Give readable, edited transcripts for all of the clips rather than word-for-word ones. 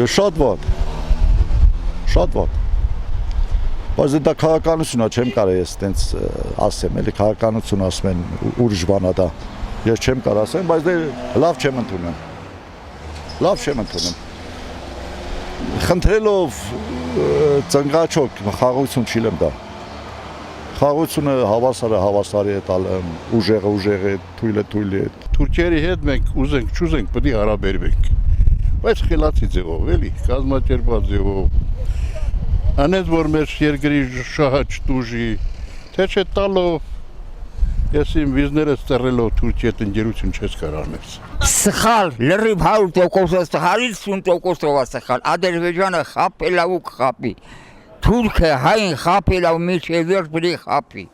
Շատ վատ։ Շատ վատ։ Բայց դա քաղաքականությունն է, չեմ կարող ես այտենց ասեմ, էլի քաղաքականություն ասում են ուրիշ բան է դա։ Ես չեմ կարող ասեմ, բայց դե լավ չեմ ընդունում։ Լավ չեմ ընդունում։ Խնդրելով ծնկաչոք խաղաղություն չիլեմ դա։ Խաղաղությունը հավասարի է տալը, ուժեղը թույլը։ Թուրքիայի հետ մենք ուզենք, չուզենք, պետք է հարաբերվենք։ Բայց խելացի ձևով, էլի, կազմակերպված ձևով։ Անես որ մեր երկրի շահը չտուժի, թե չէ տալով ես իմ վիզները ստեղելով Թուրքիի հետ ընկերություն չես կարող անես։ Սխալ, լրիվ 100% սխալից 50% սխալ։ Ադրբեջանը խապելավ ու խապի։ Թուրքը հայն խապելավ միջև վերջ բրի խապի։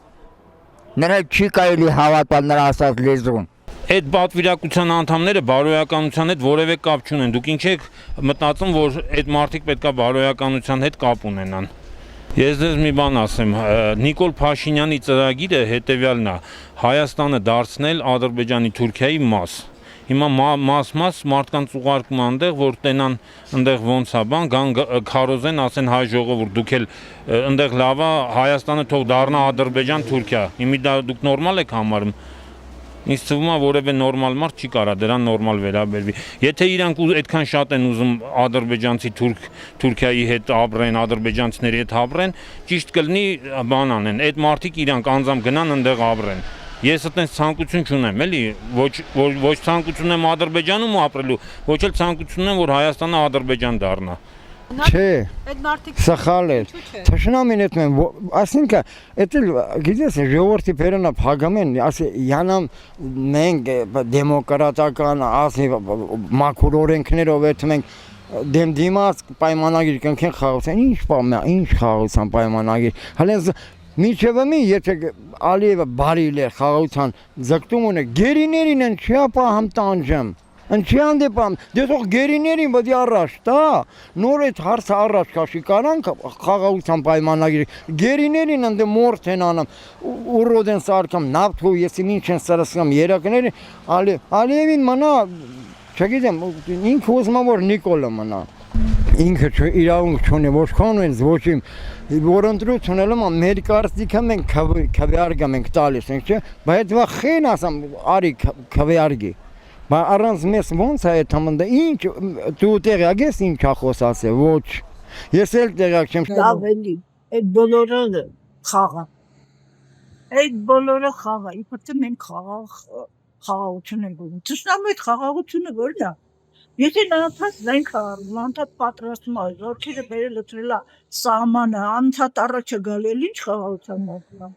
Նրա չի կարելի հավատալ նրա ասած լեզուն։ Այդ պատվիրակության անդամները բարոյականության հետ որևէ կապ չունեն։ Դուք ինչ եք մտածում, որ այդ մարդիկ պետքա բարոյականության հետ կապ ունենան։ Ես դες մի բան ասեմ, Նիկոլ Փաշինյանի ծրագիրը հետևյալն է՝ Հայաստանը դարձնել Ադրբեջանի Թուրքիայի մաս։ Հիմա մաս մարդկանց ուղարկում այնտեղ, որ տենան այնտեղ ոնց է բան, գան քարոզեն, ասեն հայ ժողովուրդ, դուք էլ այնտեղ լավ է, Հայաստանը թող դառնա Ադրբեջան, Թուրքիա։ Հիմա դա դուք նորմալ եք համարում։ Ինձ թվում է որևէ նորմալ մարդ չի կարա դրան նորմալ վերաբերվի։ Եթե իրանք այդքան շատ են ուզում ադրբեջանցի Թուրքիայի հետ ապրեն, ադրբեջանցիների հետ ապրեն, ճիշտ կլինի բան անեն։ Այդ մարդիկ իրանք անձամբ գնան այնտեղ ապրեն։ Ես այդպես ցանկություն չունեմ, էլի, ոչ ցանկություն եմ Ադրբեջանում ապրելու, ոչ էլ ցանկություն եմ, որ Հայաստանը Ադրբեջան դառնա։ Չէ, սխալ է։ Թշնամին այդ մեն, ասինքն, այդ էլ գիտես, ժողովրդի բերենա փագամեն, ասի յանամ մենք դեմոկրատական, ասի մաքուր օրենքներով այդ մենք դեմ դիմաց պայմանագիր կնքեն խաղացան, ինչ խաղացան պայմանագիր։ Հենց միջևը մի, եթե Ալիևը բարի լեր խաղացան ձգտում ունե, գերիներին են չի ապահամ տանջեմ։ Ինչի հանդեպամ, դե թող գերիներին պետք է առաջ տա, նոր այդ հարցը առաջ քաշի կանանք խաղաղության պայմանագիրը, գերիներին ընդ մորթ են անում, ուռոդ են սարքամ, նավթու, եսի ինչ են սարսկամ, երակները, Ալիևին մնա, չգիտեմ, ինքը ուզում է որ Նիկոլը մնա, ինքը իրավունք չունի, ոչքան են զոչիմ, որ ընտրություն ելում մեր կարծիքը մենք քվեարգա մենք տալիս ենք, չէ, բայց վա խեն ասամ, արի քվեարգի Բա առանց մեզ ոնց է այդ համանդը, ինչ, դու տեղյակ ես ինչ է խոսած է, ոչ, ես էլ տեղյակ չեմ։ Ավելի, այդ բոլորը խաղա, այդ բոլորը խաղա, իպրտը մենք խաղաղություն ենք գոնում, թշնամու այդ խաղաղությունը որն է, եթե նանթած զենք առնում, անթատ պատրաստում է, զորքերը բերել լտրել է սահմանը, անթատ առաջը գալել, ինչ խաղաղության մոտն է։